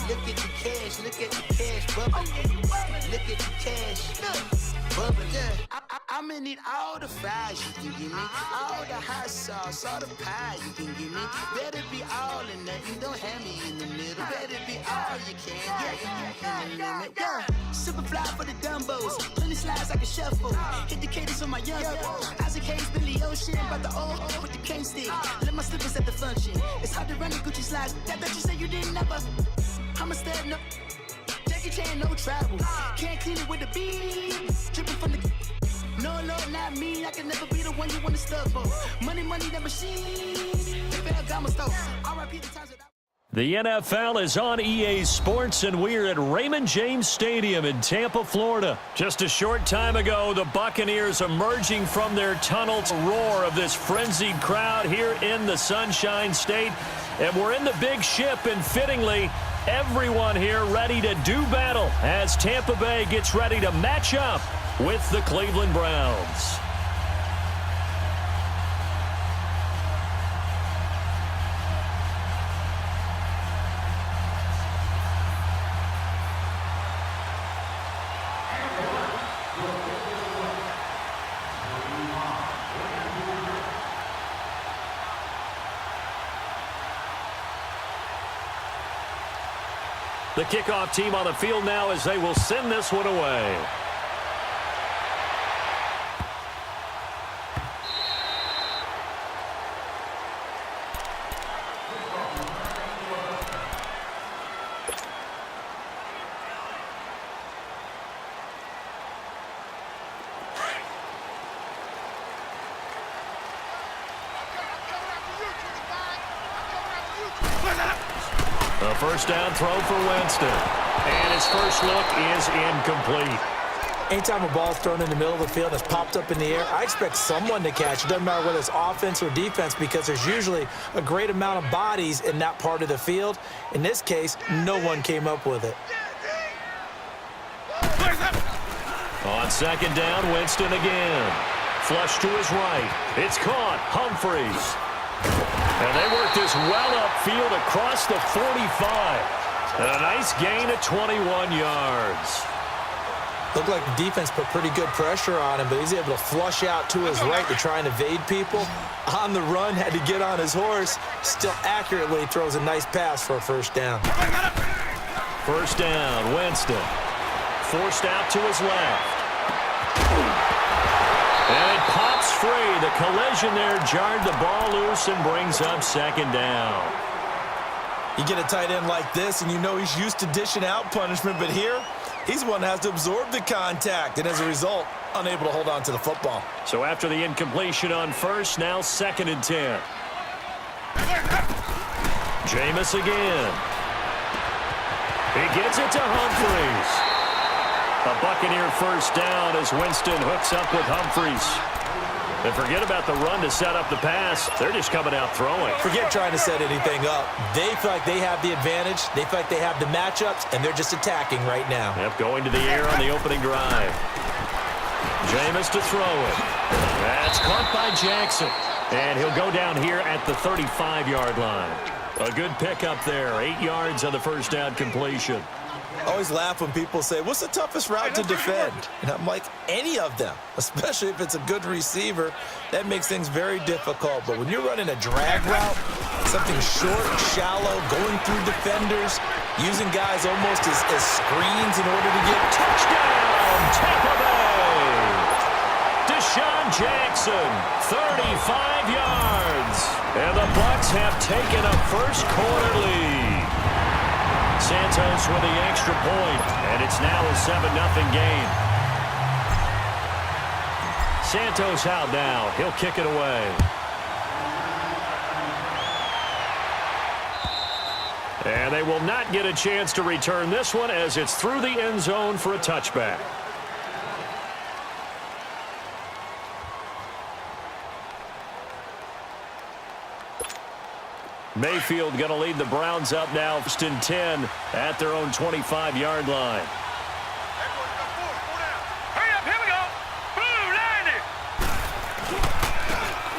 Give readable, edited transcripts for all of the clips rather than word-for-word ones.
Look at the cash bubbling. Look at the cash bubbling. I'ma need all the fries you can give me, all the hot sauce, all the pie you can give me. Better be all or nothing, don't have me in the middle. Better be all you can, in the limit. Super fly for the Dumbos, plenty slides like a shuffle. Hit the cadence on my young Isaac Hayes, Billy Ocean, about the old with the cane stick. Let my slippers at the function. It's hard to run the Gucci slides. That bet you say you didn't never. I'ma step no. Jackie Chan, no travel. Can't clean it with the beat. Dripping from the. No, Lord, not me. I can never be the one you want to stuff for. Money, the machine. R.I.P. the times that I. The NFL is on EA Sports, and we're at Raymond James Stadium in Tampa, Florida. Just a short time ago, the Buccaneers emerging from their tunnel to roar of this frenzied crowd here in the Sunshine State. And we're in the big ship, and fittingly, everyone here ready to do battle as Tampa Bay gets ready to match up with the Cleveland Browns. The kickoff team on the field now as they will send this one away. A first down throw for Winston. And his first look is incomplete. Anytime a ball's thrown in the middle of the field and it's popped up in the air, I expect someone to catch. It doesn't matter whether it's offense or defense because there's usually a great amount of bodies in that part of the field. In this case, no one came up with it. On second down, Winston again. Flush to his right. It's caught. Humphries. And they work this well upfield across the 45. And a nice gain of 21 yards. Looked like the defense put pretty good pressure on him, but he's able to flush out to his right to try and evade people. On the run, had to get on his horse. Still accurately throws a nice pass for a first down. First down, Winston. Forced out to his left. And it pops free. The collision there jarred the ball loose and brings up second down. You get a tight end like this, and you know he's used to dishing out punishment, but here, he's the one that has to absorb the contact, and as a result, unable to hold on to the football. So after the incompletion on first, now 2nd and 10. Jameis again. He gets it to Humphries. A Buccaneer first down as Winston hooks up with Humphries. And forget about the run to set up the pass. They're just coming out throwing. Forget trying to set anything up. They feel like they have the advantage. They feel like they have the matchups, and they're just attacking right now. Yep, going to the air on the opening drive. Jameis to throw it. That's caught by Jackson. And he'll go down here at the 35-yard line. A good pickup there. 8 yards on the first down completion. I always laugh when people say, what's the toughest route to defend? And I'm like, any of them, especially if it's a good receiver. That makes things very difficult. But when you're running a drag route, something short, shallow, going through defenders, using guys almost as screens in order to get touchdown, Tampa Bay! Deshaun Jackson, 35 yards. And the Bucs have taken a first quarter lead. Santos with the extra point, and it's now a 7-0 game. Santos out now. He'll kick it away. And they will not get a chance to return this one as it's through the end zone for a touchback. Mayfield going to lead the Browns up now, first and 10 at their own 25-yard line. Hurry up, here we go. Blue 90.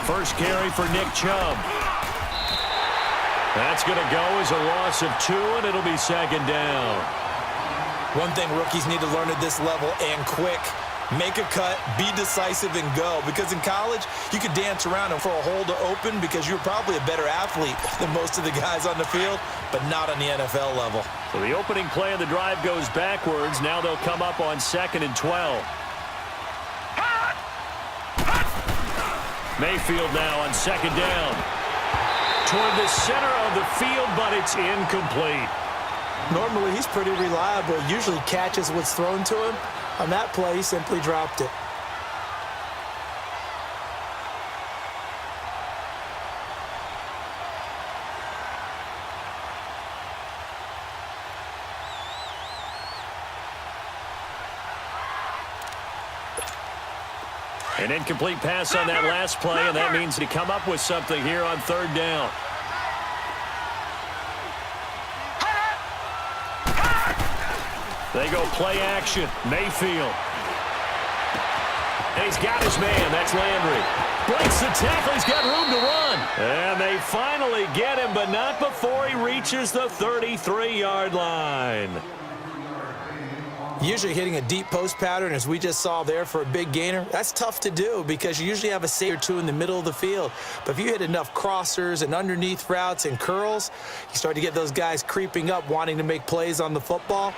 First carry for Nick Chubb. That's going to go as a loss of 2, and it'll be second down. One thing rookies need to learn at this level, and quick, make a cut, be decisive, and go. Because in college, you could dance around and for a hole to open because you're probably a better athlete than most of the guys on the field, but not on the NFL level. So the opening play of the drive goes backwards. Now they'll come up on 2nd and 12. Mayfield now on 2nd down. Toward the center of the field, but it's incomplete. Normally, he's pretty reliable. Usually catches what's thrown to him. On that play, he simply dropped it. An incomplete pass on that last play, and that means to come up with something here on 3rd down. They go play action. Mayfield. And he's got his man. That's Landry. Breaks the tackle. He's got room to run. And they finally get him, but not before he reaches the 33-yard line. Usually hitting a deep post pattern, as we just saw there for a big gainer, that's tough to do because you usually have a safety or two in the middle of the field. But if you hit enough crossers and underneath routes and curls, you start to get those guys creeping up wanting to make plays on the football.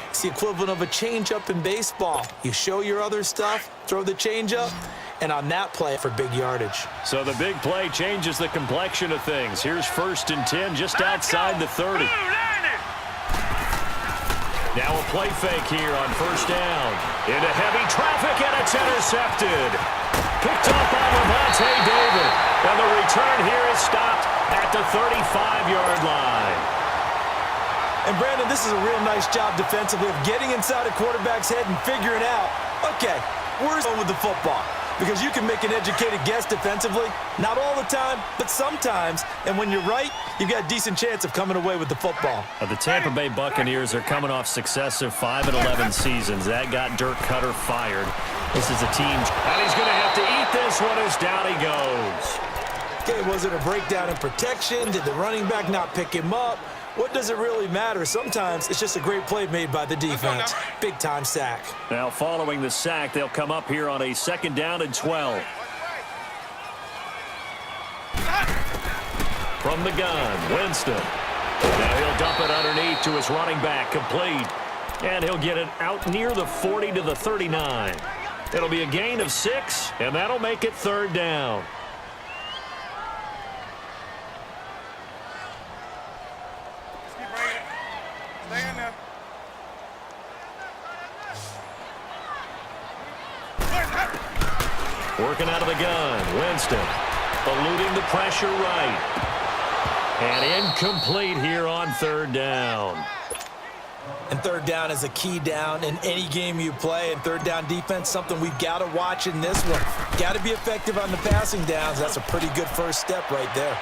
It's the equivalent of a changeup in baseball. You show your other stuff, throw the changeup, and on that play for big yardage. So the big play changes the complexion of things. Here's 1st and 10 just outside the 30. Now a play fake here on 1st down. Into heavy traffic, and it's intercepted. Picked up by Levante David. And the return here is stopped at the 35-yard line. And Brandon, this is a real nice job defensively of getting inside a quarterback's head and figuring out, okay, where's going with the football? Because you can make an educated guess defensively, not all the time, but sometimes. And when you're right, you've got a decent chance of coming away with the football. The Tampa Bay Buccaneers are coming off successive 5-11 seasons. That got Dirk Cutter fired. This is a team, and he's going to have to eat this one as down he goes. Okay, was it a breakdown in protection? Did the running back not pick him up? What does it really matter? Sometimes it's just a great play made by the defense. Big-time sack. Now following the sack, they'll come up here on a 2nd down and 12. From the gun, Winston. Now he'll dump it underneath to his running back, complete. And he'll get it out near the 40 to the 39. It'll be a gain of 6, and that'll make it 3rd down. Working out of the gun, Winston. Eluding the pressure right. And incomplete here on 3rd down. And 3rd down is a key down in any game you play. And 3rd down defense, something we've got to watch in this one. Got to be effective on the passing downs. That's a pretty good first step right there.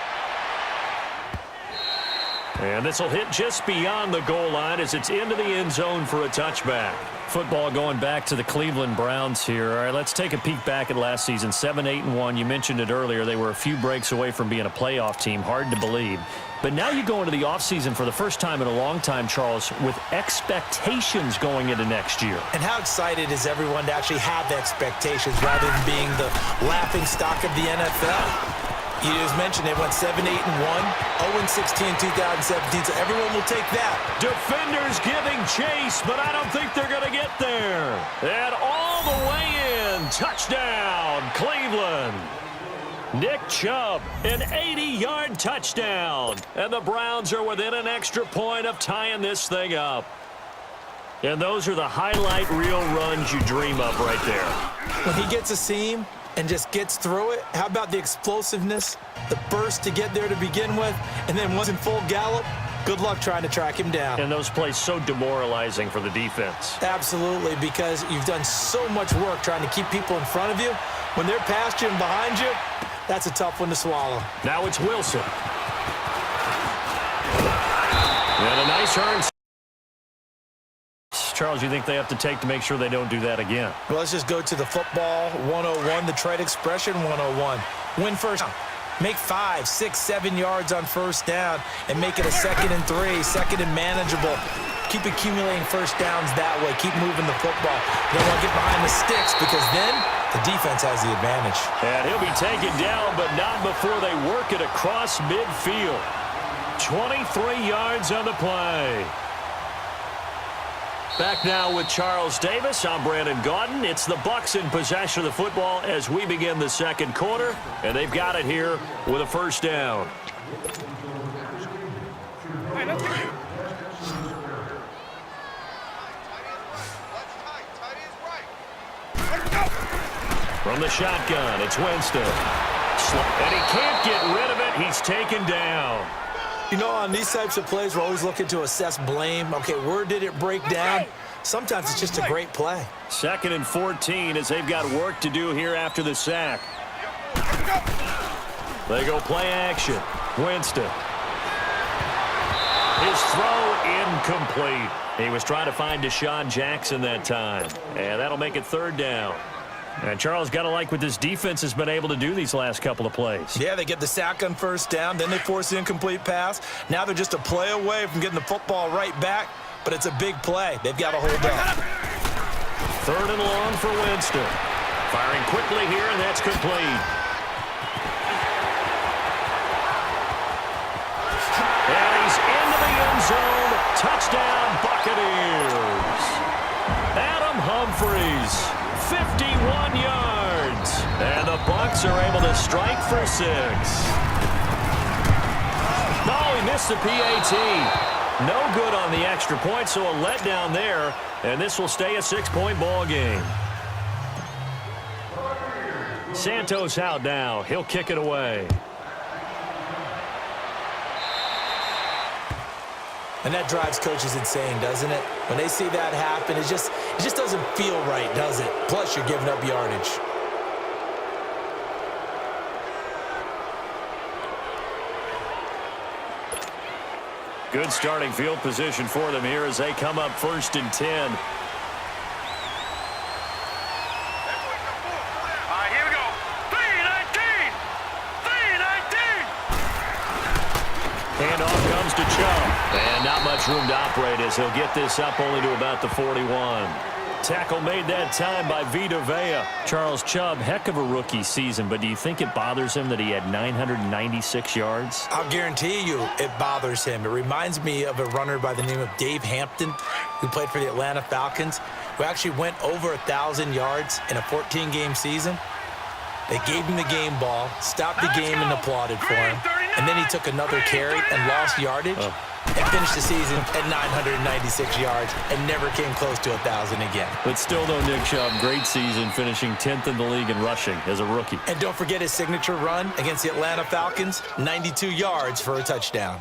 And this will hit just beyond the goal line as it's into the end zone for a touchback. Football going back to the Cleveland Browns here. All right, let's take a peek back at last season. 7-8-1. You mentioned it earlier. They were a few breaks away from being a playoff team. Hard to believe. But now you go into the offseason for the first time in a long time, Charles, with expectations going into next year. And how excited is everyone to actually have expectations rather than being the laughing stock of the NFL? You just mentioned they went 7-8-1, 0-16 in 2017, so everyone will take that. Defenders giving chase, but I don't think they're going to get there. And all the way in, touchdown, Cleveland. Nick Chubb, an 80-yard touchdown. And the Browns are within an extra point of tying this thing up. And those are the highlight reel runs you dream of right there. When he gets a seam and just gets through it, how about the explosiveness, the burst to get there to begin with, and then once in full gallop, good luck trying to track him down. And those plays so demoralizing for the defense. Absolutely, because you've done so much work trying to keep people in front of you. When they're past you and behind you, that's a tough one to swallow. Now it's Wilson. And a nice earn. Charles, you think they have to take to make sure they don't do that again? Well, let's just go to the football 101, the trade expression 101. Win first down. Make 5, 6, 7 yards on first down and make it a 2nd and 3, 2nd and manageable. Keep accumulating first downs that way. Keep moving the football. You don't want to get behind the sticks because then the defense has the advantage. And he'll be taken down, but not before they work it across midfield. 23 yards on the play. Back now with Charles Davis. I'm Brandon Gaudin. It's the Bucs in possession of the football as we begin the second quarter, and they've got it here with a first down. From the shotgun, it's Winston. And he can't get rid of it. He's taken down. You know, on these types of plays, we're always looking to assess blame. Okay, where did it break down? Sometimes it's just a great play. 2nd and 14 as they've got work to do here after the sack. They go play action. Winston. His throw incomplete. He was trying to find Deshaun Jackson that time. And that'll make it 3rd down. And Charles, got to like what this defense has been able to do these last couple of plays. Yeah, they get the sack on first down, then they force the incomplete pass. Now they're just a play away from getting the football right back, but it's a big play. They've got to hold up. 3rd and long for Winston. Firing quickly here, and that's complete. And he's into the end zone. Touchdown, Buccaneers. Adam Humphries. 51 yards. And the Bucs are able to strike for 6. Oh, he missed the PAT. No good on the extra point, so a letdown there. And this will stay a 6-point ball game. Santos out now. He'll kick it away. And that drives coaches insane, doesn't it? When they see that happen, it just doesn't feel right, does it? Plus, you're giving up yardage. Good starting field position for them here as they come up 1st and 10. Here we go. 3-19! 3-19! Handoff comes to Chubb. And not much room to operate as he'll get this up only to about the 41. Tackle made that time by Vita Vea. Charles Chubb, heck of a rookie season, but do you think it bothers him that he had 996 yards? I'll guarantee you it bothers him. It reminds me of a runner by the name of Dave Hampton, who played for the Atlanta Falcons, who actually went over 1,000 yards in a 14-game season. They gave him the game ball, stopped the game, and applauded for him. And then he took another carry and lost yardage and finished the season at 996 yards and never came close to 1,000 again. But still, though, Nick Chubb, great season, finishing 10th in the league in rushing as a rookie. And don't forget his signature run against the Atlanta Falcons, 92 yards for a touchdown.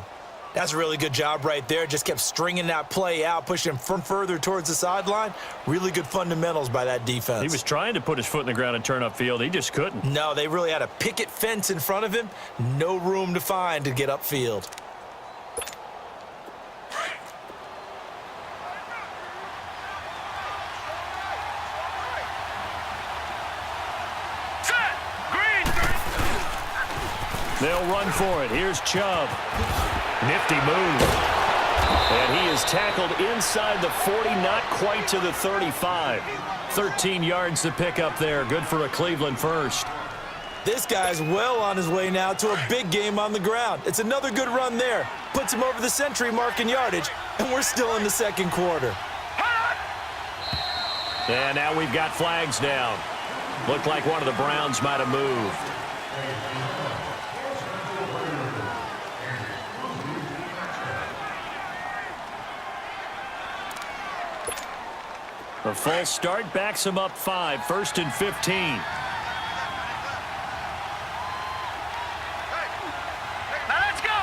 That's a really good job right there. Just kept stringing that play out, pushing him from further towards the sideline. Really good fundamentals by that defense. He was trying to put his foot in the ground and turn upfield. He just couldn't. No, they really had a picket fence in front of him. No room to find to get upfield. They'll run for it. Here's Chubb. Nifty move. And he is tackled inside the 40, not quite to the 35. 13 yards to pick up there. Good for a Cleveland first. This guy's well on his way now to a big game on the ground. It's another good run there. Puts him over the century mark in yardage, and we're still in the second quarter. And now we've got flags down. Looked like one of the Browns might have moved. A false start backs him up 5, 1st and 15. Now let's go!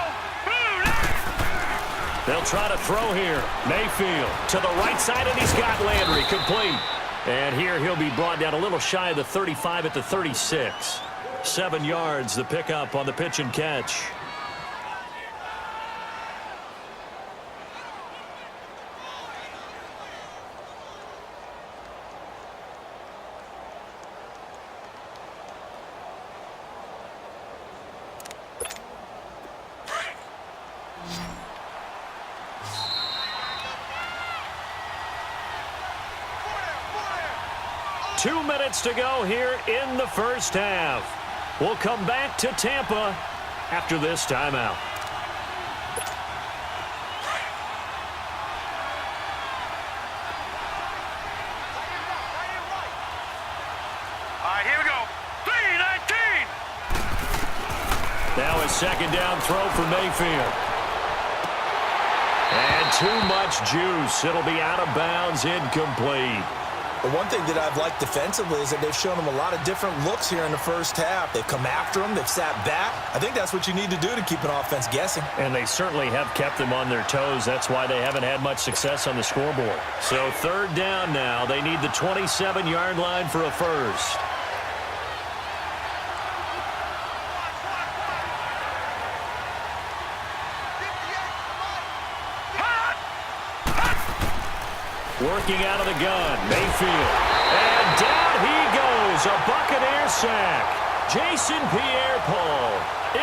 They'll try to throw here. Mayfield to the right side, and he's got Landry complete. And here he'll be brought down a little shy of the 35 at the 36. 7 yards the pickup on the pitch and catch. 2 minutes to go here in the first half. We'll come back to Tampa after this timeout. All right, here we go. 3-19. Now a second down throw for Mayfield. And too much juice. It'll be out of bounds, incomplete. The one thing that I've liked defensively is that they've shown him a lot of different looks here in the first half. They've come after him. They've sat back. I think that's what you need to do to keep an offense guessing. And they certainly have kept them on their toes. That's why they haven't had much success on the scoreboard. So third down now. They need the 27-yard line for a first. Working out of the gun, Mayfield. And down he goes, a Buccaneer sack. Jason Pierre-Paul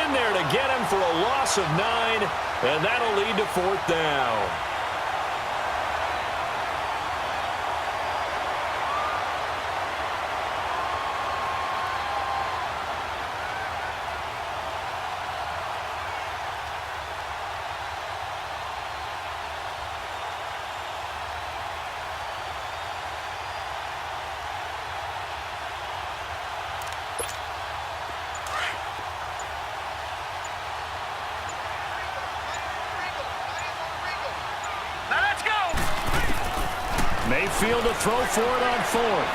in there to get him for a loss of 9, and that'll lead to fourth down. Mayfield to throw for it on fourth.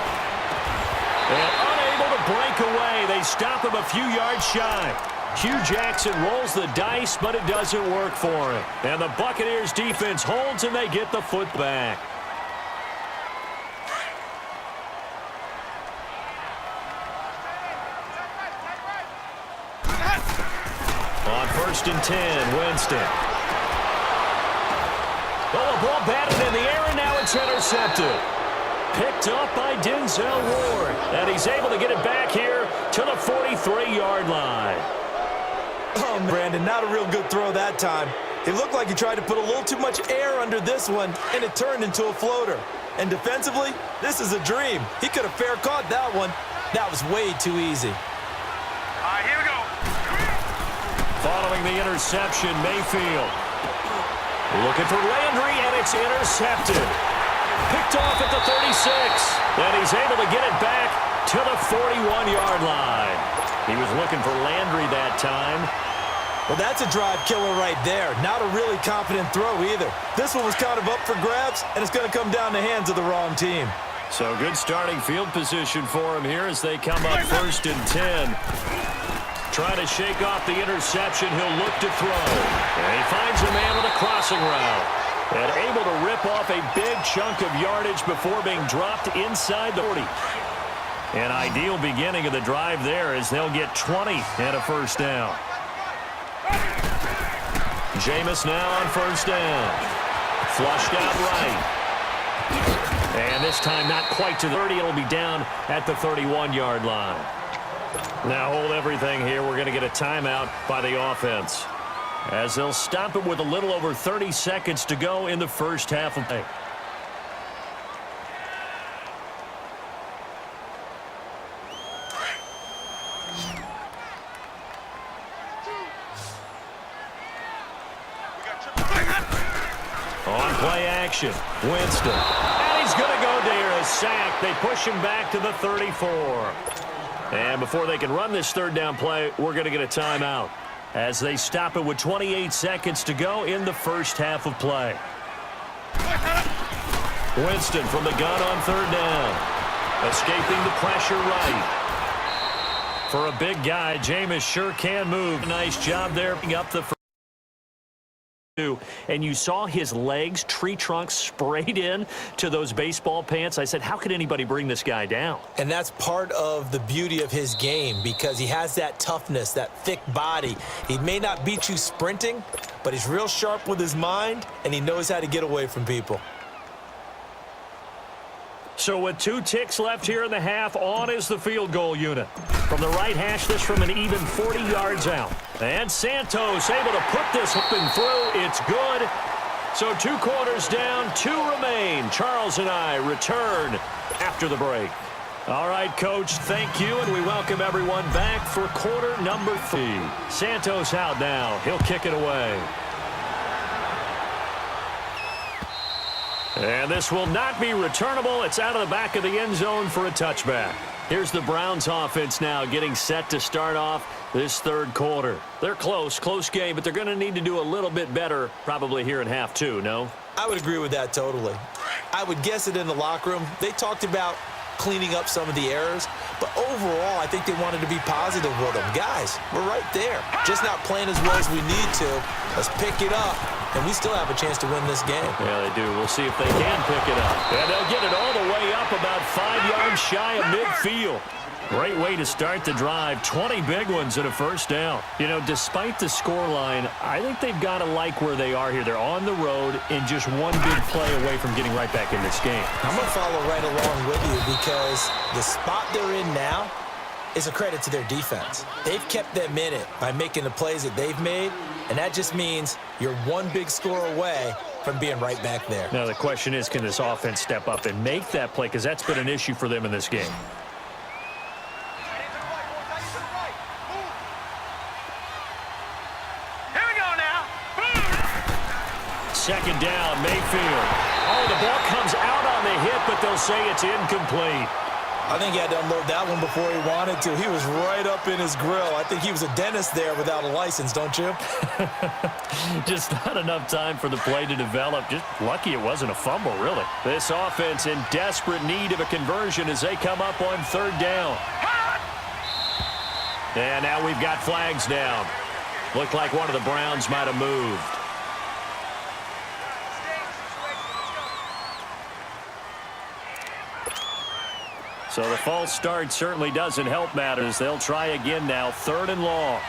And unable to break away. They stop him a few yards shy. Hugh Jackson rolls the dice, but it doesn't work for him. And the Buccaneers defense holds, and they get the foot back. On 1st and 10, Winston. Oh, the ball batted in the air, and now it's intercepted. Picked up by Denzel Ward. And he's able to get it back here to the 43-yard line. Oh, Brandon, not a real good throw that time. It looked like he tried to put a little too much air under this one, and it turned into a floater. And defensively, this is a dream. He could have fair caught that one. That was way too easy. All right, here we go. Following the interception, Mayfield. Looking for Landry, and it's intercepted. Picked off at the 36. And he's able to get it back to the 41-yard line. He was looking for Landry that time. Well, that's a drive killer right there. Not a really confident throw either. This one was kind of up for grabs, and it's going to come down the hands of the wrong team. So good starting field position for him here as they come up 1st and 10. Trying to shake off the interception. He'll look to throw. And he finds a man with a crossing route. And able to rip off a big chunk of yardage before being dropped inside the 40. An ideal beginning of the drive there as they'll get 20 and a first down. Jameis now on 1st down. Flushed out right. And this time not quite to the 30. It'll be down at the 31-yard line. Now hold everything here. We're going to get a timeout by the offense, as they'll stop it with a little over 30 seconds to go in the first half of play. On play action, Winston. And he's going to go there, a sack. They push him back to the 34. And before they can run this third down play, we're going to get a timeout, as they stop it with 28 seconds to go in the first half of play. Winston from the gun on 3rd down. Escaping the pressure right. For a big guy, Jameis sure can move. Nice job there, up the first. And you saw his legs, tree trunks sprayed in to those baseball pants. I said, how could anybody bring this guy down? And that's part of the beauty of his game, because he has that toughness, that thick body. He may not beat you sprinting, but he's real sharp with his mind, and he knows how to get away from people. So with 2 ticks left here in the half, on is the field goal unit. From the right hash, this from an even 40 yards out. And Santos able to put this hook and through. It's good. So 2 quarters down, 2 remain. Charles and I return after the break. All right, Coach, thank you, and we welcome everyone back for quarter number 3. Santos out now. He'll kick it away. And this will not be returnable. It's out of the back of the end zone for a touchback. Here's the Browns offense now getting set to start off this third quarter. They're close game, but they're going to need to do a little bit better probably here in half 2, no? I would agree with that totally. I would guess it in the locker room. They talked about cleaning up some of the errors, but overall, I think they wanted to be positive with them. Guys, we're right there. Just not playing as well as we need to. Let's pick it up, and we still have a chance to win this game. Yeah, they do. We'll see if they can pick it up. And they'll get it all the way up about 5 yards shy of midfield. Great way to start the drive. 20 big ones and a first down. You know, despite the scoreline, I think they've got to like where they are here. They're on the road and just one big play away from getting right back in this game. I'm going to follow right along with you because the spot they're in now is a credit to their defense. They've kept them in it by making the plays that they've made, and that just means you're one big score away from being right back there. Now, the question is, can this offense step up and make that play? Because that's been an issue for them in this game. Second down, Mayfield. Oh, the ball comes out on the hit, but they'll say it's incomplete. I think he had to unload that one before he wanted to. He was right up in his grill. I think he was a dentist there without a license, don't you? Just not enough time for the play to develop. Just lucky it wasn't a fumble, really. This offense in desperate need of a conversion as they come up on third down. And now we've got flags down. Looked like one of the Browns might have moved. So the false start certainly doesn't help matters. They'll try again now, third and long.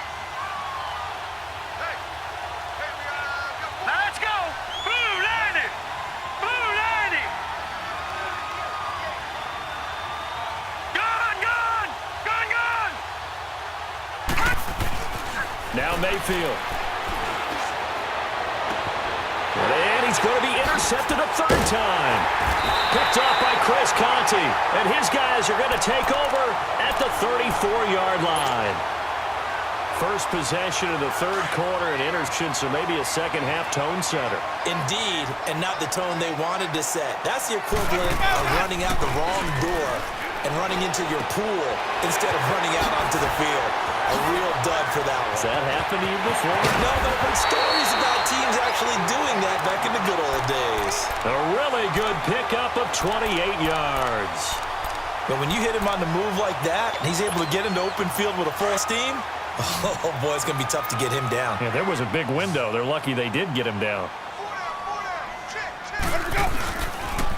Now let's go. Boo, Landy. Boo, Landy. Gone. Now Mayfield. And he's going to be intercepted a third time. Picked off by Chris Conte. And his guys are going to take over at the 34-yard line. First possession of the third quarter and interception, so maybe a second-half tone setter. Indeed, and not the tone they wanted to set. That's the equivalent of running out the wrong door and running into your pool instead of running out onto the field. A real dud for that one. Has that happened to you before? No, but I've heard stories about teams actually doing that back in the good old days. A really good pickup of 28 yards. But when you hit him on the move like that, and he's able to get into open field with a full steam, oh, boy, it's going to be tough to get him down. Yeah, there was a big window. They're lucky they did get him down.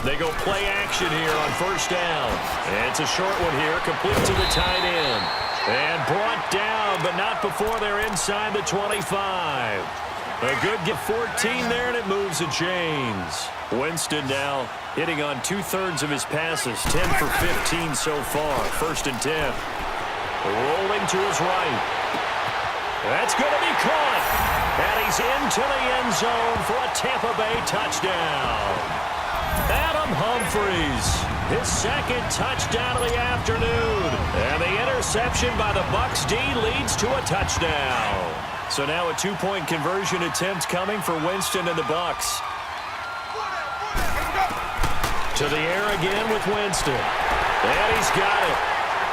They go play action here on first down. And it's a short one here, complete to the tight end. And brought down, but not before they're inside the 25. A good get 14 there, and it moves the chains. Winston now hitting on 2/3 of his passes, 10 for 15 so far. First and 10. Rolling to his right. That's going to be caught. And he's into the end zone for a Tampa Bay touchdown. Adam Humphries, his second touchdown of the afternoon. And the interception by the Bucs D leads to a touchdown. So now a two-point conversion attempt coming for Winston and the Bucs. To the air again with Winston. And he's got it.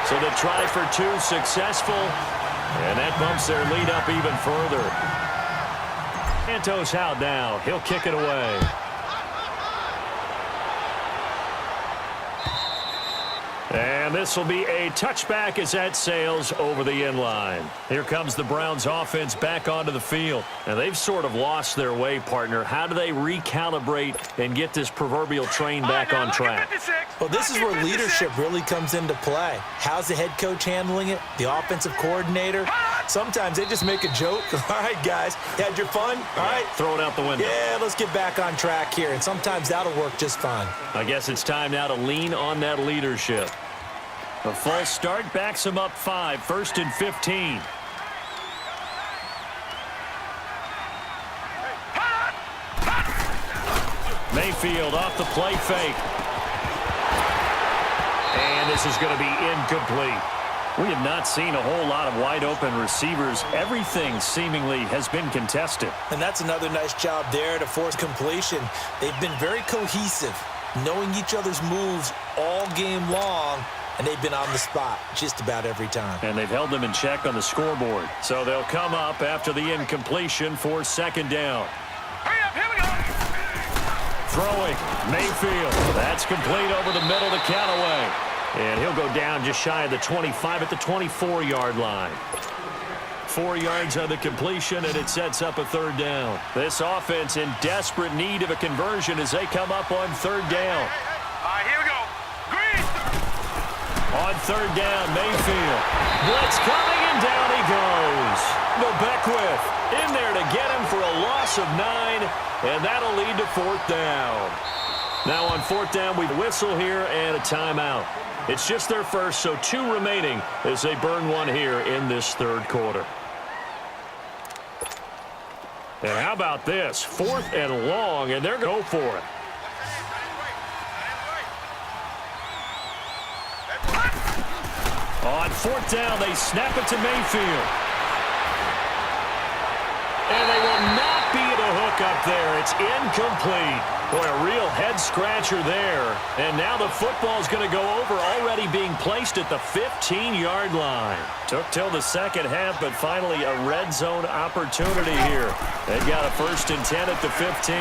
So the try for two successful. And that bumps their lead up even further. Santos out now. He'll kick it away. And this will be a touchback as that sails over the end line. Here comes the Browns offense back onto the field. And they've sort of lost their way, partner. How do they recalibrate and get this proverbial train back on track? Well, this is where leadership really comes into play. How's the head coach handling it? The offensive coordinator? Sometimes they just make a joke. All right, guys, you had your fun? All right. Throw it out the window. Yeah, let's get back on track here. And sometimes that'll work just fine. I guess it's time now to lean on that leadership. A false start backs him up 5, first and 15. Mayfield off the play fake. And this is going to be incomplete. We have not seen a whole lot of wide-open receivers. Everything seemingly has been contested. And that's another nice job there to force completion. They've been very cohesive, knowing each other's moves all game long, and they've been on the spot just about every time. And they've held them in check on the scoreboard. So they'll come up after the incompletion for second down. Hurry up, here we go. Throwing, Mayfield. That's complete over the middle to Callaway. And he'll go down just shy of the 25 at the 24-yard line. 4 yards on the completion, and it sets up a third down. This offense in desperate need of a conversion as they come up on third down. All right, here we go. Green. On third down, Mayfield. Blitz coming, and down he goes. The Beckwith in there to get him for a loss of 9, and that'll lead to fourth down. Now on fourth down, we whistle here and a timeout. It's just their first, so 2 remaining as they burn one here in this third quarter. And how about this? 4th and long, and they're going to go for it. On fourth down, they snap it to Mayfield. And they will not be the hook up there. It's incomplete. Boy, a real head-scratcher there. And now the football's going to go over, already being placed at the 15-yard line. Took till the second half, but finally a red zone opportunity here. They've got a 1st and 10 at the 15.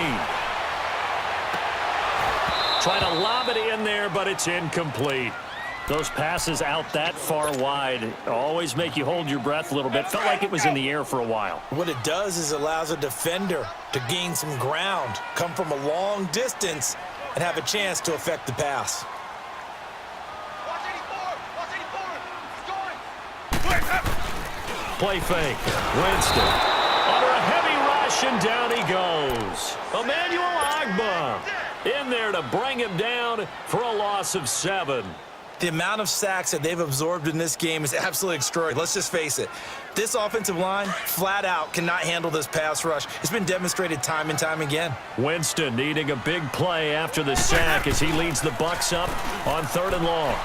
Trying to lob it in there, but it's incomplete. Those passes out that far wide always make you hold your breath a little bit. Felt like it was in the air for a while. What it does is allows a defender to gain some ground, come from a long distance, and have a chance to affect the pass. Play fake. Winston. Under a heavy rush, and down he goes. Emmanuel Ogbah in there to bring him down for a loss of 7. The amount of sacks that they've absorbed in this game is absolutely extraordinary. Let's just face it. This offensive line, flat out, cannot handle this pass rush. It's been demonstrated time and time again. Winston needing a big play after the sack as he leads the Bucs up on 3rd and long.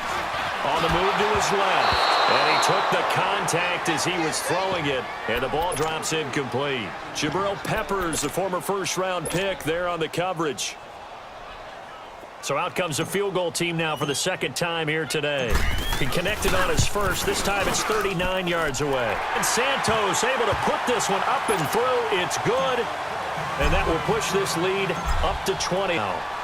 On the move to his left. And he took the contact as he was throwing it. And the ball drops incomplete. Jabril Peppers, the former first-round pick, there on the coverage. So out comes the field goal team now for the second time here today. He connected on his first. This time it's 39 yards away. And Santos able to put this one up and through. It's good. And that will push this lead up to 20 now.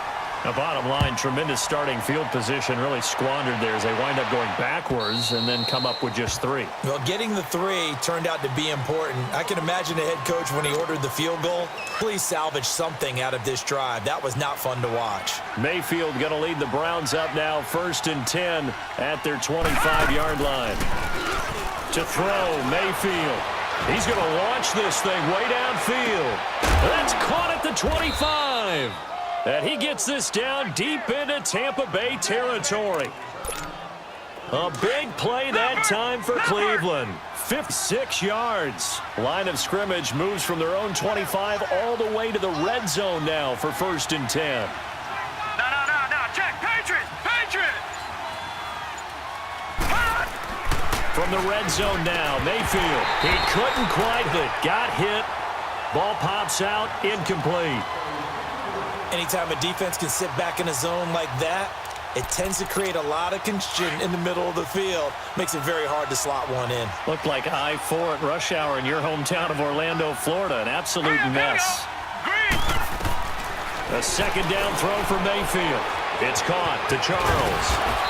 Now, bottom line, tremendous starting field position, really squandered there as they wind up going backwards and then come up with just 3. Well, getting the 3 turned out to be important. I can imagine the head coach, when he ordered the field goal, please salvage something out of this drive. That was not fun to watch. Mayfield going to lead the Browns up now, 1st and 10 at their 25-yard line. To throw, Mayfield. He's going to launch this thing way downfield. That's caught at the 25. And he gets this down deep into Tampa Bay territory. A big play that time for Cleveland. 56 yards. Line of scrimmage moves from their own 25 all the way to the red zone now for 1st and 10. No. Check. Patriot. From the red zone now, Mayfield. He couldn't quite hit. Got hit. Ball pops out. Incomplete. Anytime a defense can sit back in a zone like that, it tends to create a lot of congestion in the middle of the field. Makes it very hard to slot one in. Looked like I-4 at rush hour in your hometown of Orlando, Florida. An absolute mess. A second down throw for Mayfield. It's caught to Charles.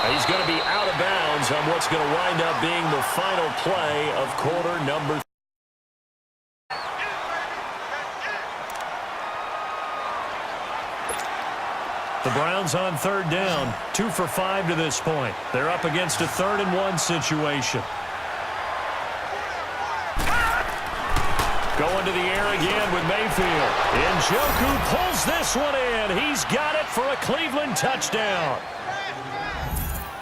He's going to be out of bounds on what's going to wind up being the final play of quarter number 3. The Browns on 3rd down, 2 for 5 to this point. They're up against a 3rd and 1 situation. Going to the air again with Mayfield. Njoku pulls this one in. He's got it for a Cleveland touchdown.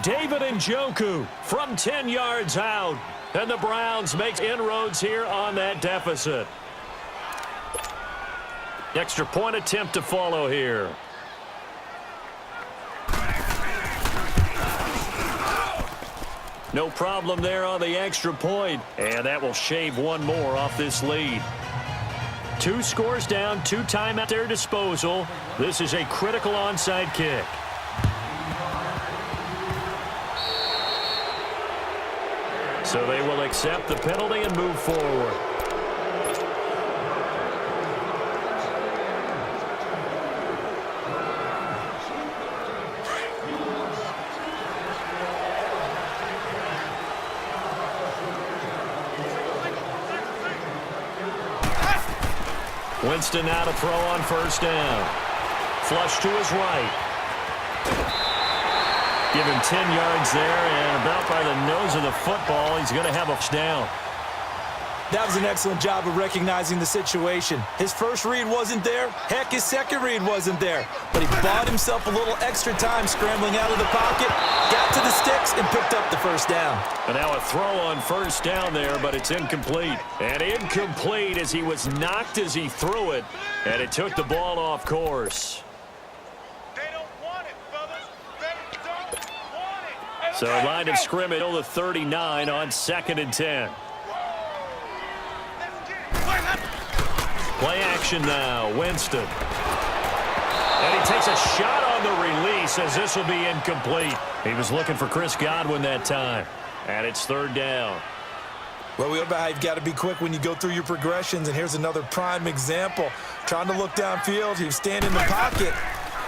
David Njoku from 10 yards out. And the Browns make inroads here on that deficit. Extra point attempt to follow here. No problem there on the extra point. And that will shave one more off this lead. 2 scores down, 2 time at their disposal. This is a critical onside kick. So they will accept the penalty and move forward. Winston now to throw on first down. Flush to his right. Give him 10 yards there, and about by the nose of the football, he's going to have a down. That was an excellent job of recognizing the situation. His first read wasn't there. Heck, his second read wasn't there. But he bought himself a little extra time scrambling out of the pocket, got to the sticks, and picked up the first down. And now a throw on first down there, but it's incomplete. And incomplete as he was knocked as he threw it, and it took the ball off course. They don't want it, fellas. They don't want it. So line of scrimmage to the 39 on 2nd and 10. Play action now, Winston. And he takes a shot on the release as this will be incomplete. He was looking for Chris Godwin that time. And it's 3rd down. Well, we know about how you've got to be quick when you go through your progressions, and here's another prime example. Trying to look downfield, he was standing in the pocket,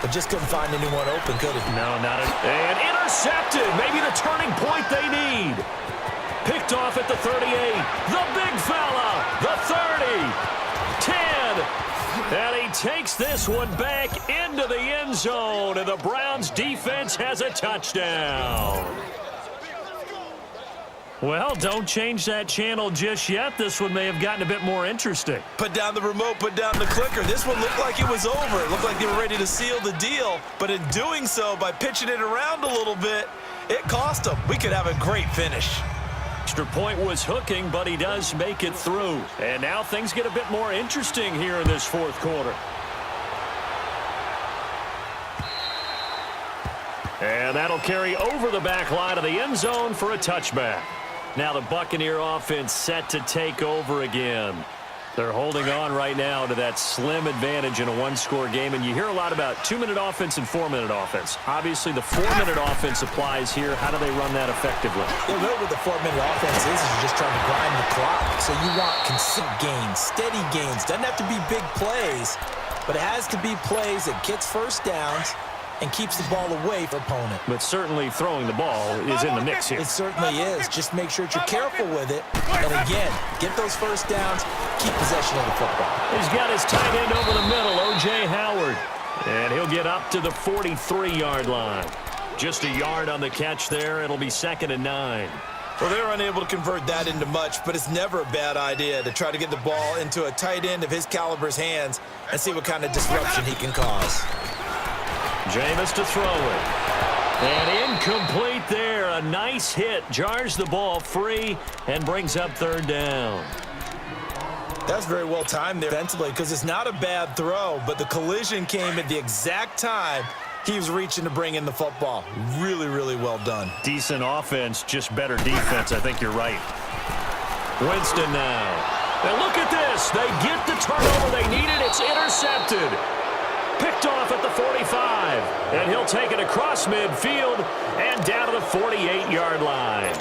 but just couldn't find anyone open, could he? No, not it. And intercepted. Maybe the turning point they need. Picked off at the 38. The big fella. The 30. 10. And he takes this one back into the end zone, and the Browns defense has a touchdown. Well, don't change that channel just yet. This one may have gotten a bit more interesting. Put down the remote, put down the clicker. This one looked like it was over. It looked like they were ready to seal the deal. But in doing so, by pitching it around a little bit, it cost them. We could have a great finish. Extra point was hooking, but he does make it through. And now things get a bit more interesting here in this 4th quarter. And that'll carry over the back line of the end zone for a touchback. Now the Buccaneer offense set to take over again. They're holding on right now to that slim advantage in a 1-score game, and you hear a lot about 2-minute offense and 4-minute offense. Obviously, the 4-minute offense applies here. How do they run that effectively? Yeah, really what the 4-minute offense is you're just trying to grind the clock. So you want consistent gains, steady gains. Doesn't have to be big plays, but it has to be plays that gets first downs and keeps the ball away from opponent. But certainly throwing the ball is in the mix here. It certainly is. Just make sure that you're careful with it. And again, get those first downs, keep possession of the football. He's got his tight end over the middle, O.J. Howard. And he'll get up to the 43-yard line. Just a yard on the catch there. It'll be 2nd and 9. Well, they're unable to convert that into much, but it's never a bad idea to try to get the ball into a tight end of his caliber's hands and see what kind of disruption he can cause. Jameis to throw it. And incomplete there. A nice hit. Jars the ball free and brings up 3rd down. That's very well timed there defensively because it's not a bad throw, but the collision came at the exact time he was reaching to bring in the football. Really, really well done. Decent offense, just better defense. I think you're right. Winston now. And look at this. They get the turnover they needed. It's intercepted. Picked off at the 45, and he'll take it across midfield and down to the 48-yard line.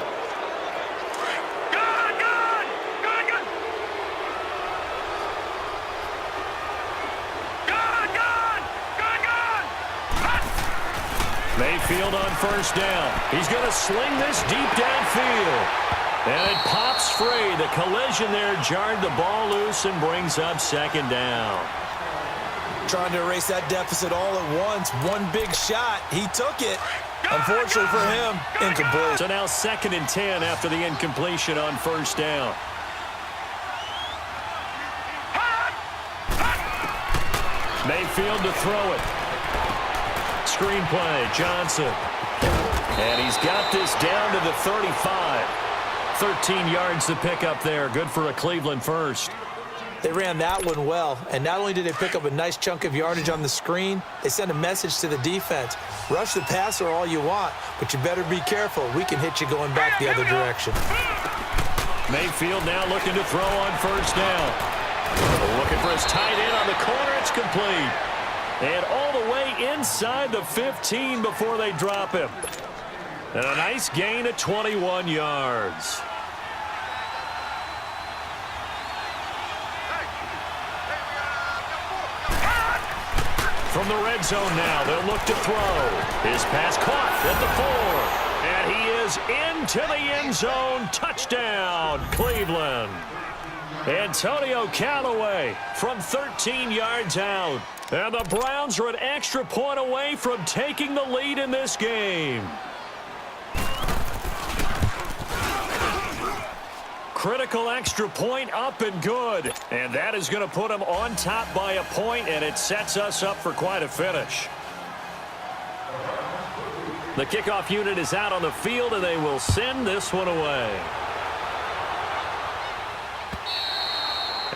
Mayfield on first down. He's going to sling this deep downfield. And it pops free. The collision there jarred the ball loose and brings up 2nd down. Trying to erase that deficit all at once. One big shot. He took it. Unfortunately for him, incomplete. So now 2nd and 10 after the incompletion on first down. Mayfield to throw it. Screenplay, Johnson. And he's got this down to the 35. 13 yards to pick up there. Good for a Cleveland first. They ran that one well, and not only did they pick up a nice chunk of yardage on the screen, they sent a message to the defense. Rush the passer all you want, but you better be careful. We can hit you going back the other direction. Mayfield now looking to throw on first down. Looking for his tight end on the corner. It's complete. And all the way inside the 15 before they drop him. And a nice gain of 21 yards. From the red zone now, they'll look to throw. His pass caught at the 4. And he is into the end zone. Touchdown, Cleveland. Antonio Callaway from 13 yards out. And the Browns are an extra point away from taking the lead in this game. Critical extra point up and good. And that is going to put them on top by a point, and it sets us up for quite a finish. The kickoff unit is out on the field, and they will send this one away.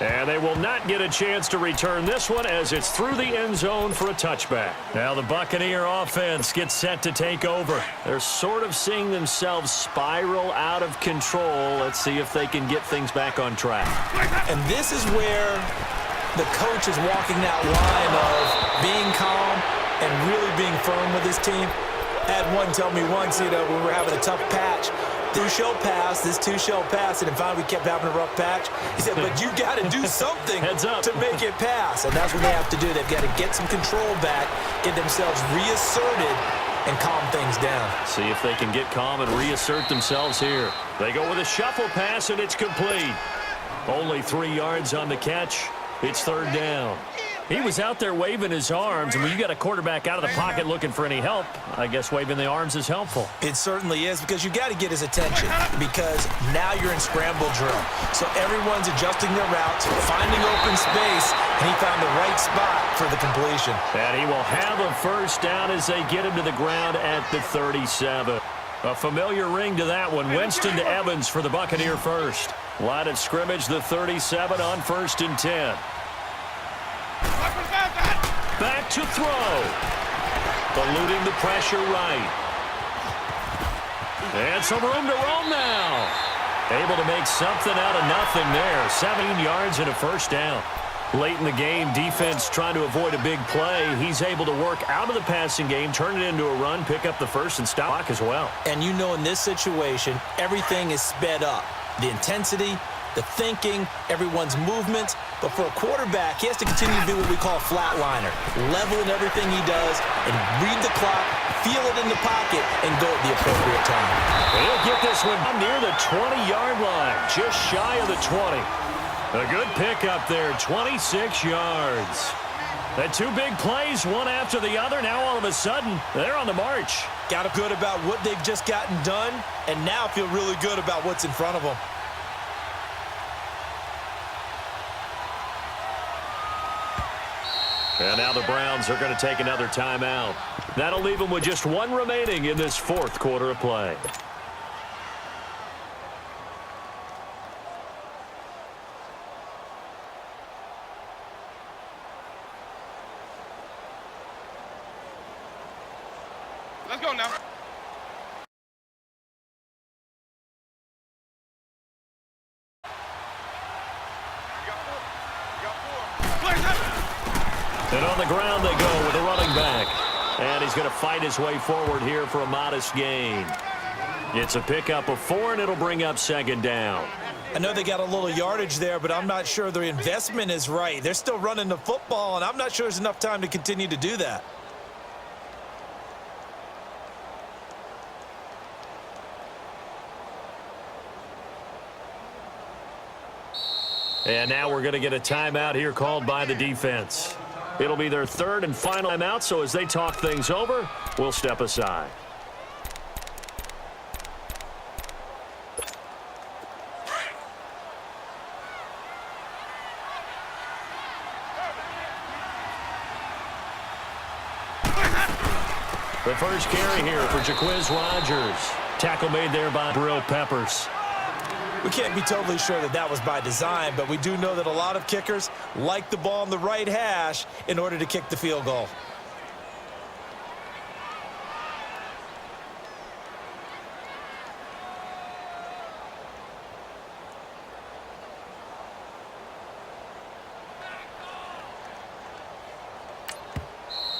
And they will not get a chance to return this one as it's through the end zone for a touchback. Now the Buccaneer offense gets set to take over. They're sort of seeing themselves spiral out of control. Let's see if they can get things back on track. And this is where the coach is walking that line of being calm and really being firm with his team. I had one tell me once, when we were having a tough patch, this shall pass, and then finally we kept having a rough patch. He said, but you got to do something to make it pass. And that's what they have to do. They've got to get some control back, get themselves reasserted, and calm things down. See if they can get calm and reassert themselves here. They go with a shuffle pass, and it's complete. Only 3 yards on the catch. It's third down. He was out there waving his arms, and when you got a quarterback out of the pocket looking for any help, I guess waving the arms is helpful. It certainly is, because you got to get his attention, because now you're in scramble drill. So everyone's adjusting their routes, finding open space, and he found the right spot for the completion. And he will have a first down as they get him to the ground at the 37. A familiar ring to that one. Winston to Evans for the Buccaneer first. Line of scrimmage, the 37 on 1st and 10. Back to throw. Eluding the pressure right. And some room to roam now. Able to make something out of nothing there. 17 yards and a first down. Late in the game, defense trying to avoid a big play. He's able to work out of the passing game, turn it into a run, pick up the first and stop as well. And you know in this situation, everything is sped up. The intensity, the thinking, everyone's movement. But for a quarterback, he has to continue to do what we call a flatliner. Level in everything he does and read the clock, feel it in the pocket, and go at the appropriate time. He'll get this one near the 20-yard line, just shy of the 20. A good pickup there, 26 yards. The 2 big plays, one after the other. Now all of a sudden, they're on the march. Got to feel good about what they've just gotten done, and now feel really good about what's in front of them. And now the Browns are going to take another timeout. That'll leave them with just 1 remaining in this 4th quarter of play. Let's go now. And on the ground they go with a running back. And he's going to fight his way forward here for a modest gain. It's a pickup of 4, and it'll bring up 2nd down. I know they got a little yardage there, but I'm not sure their investment is right. They're still running the football, and I'm not sure there's enough time to continue to do that. And now we're going to get a timeout here called by the defense. It'll be their 3rd and final timeout, so as they talk things over, we'll step aside. The first carry here for Jaquiz Rogers. Tackle made there by Brill Peppers. We can't be totally sure that that was by design, but we do know that a lot of kickers like the ball in the right hash in order to kick the field goal.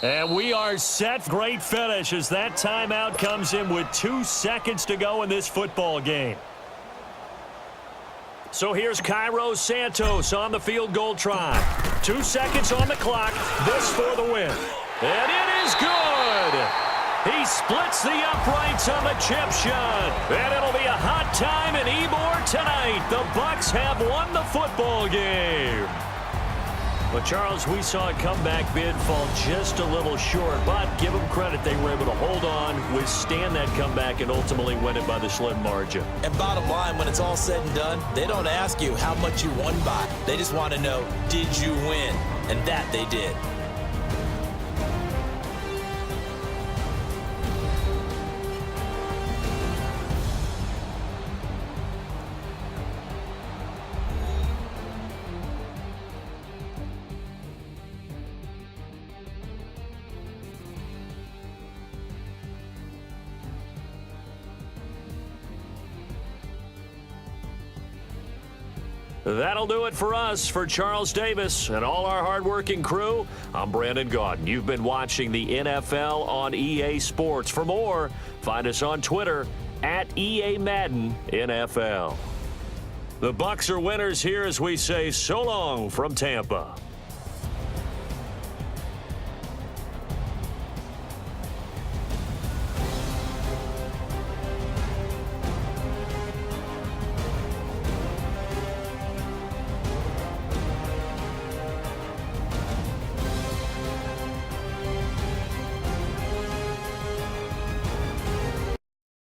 And we are set. Great finish as that timeout comes in with 2 seconds to go in this football game. So here's Cairo Santos on the field goal try. 2 seconds on the clock. This for the win. And it is good. He splits the uprights on the chip shot. And it'll be a hot time in Ybor tonight. The Bucs have won the football game. Well, Charles, we saw a comeback bid fall just a little short, but give them credit. They were able to hold on, withstand that comeback, and ultimately win it by the slim margin. And bottom line, when it's all said and done, they don't ask you how much you won by. They just want to know, did you win? And that they did. That'll do it for us. For Charles Davis and all our hardworking crew, I'm Brandon Gaudin. You've been watching the NFL on EA Sports. For more, find us on Twitter at EA Madden NFL. The Bucs are winners here as we say so long from Tampa.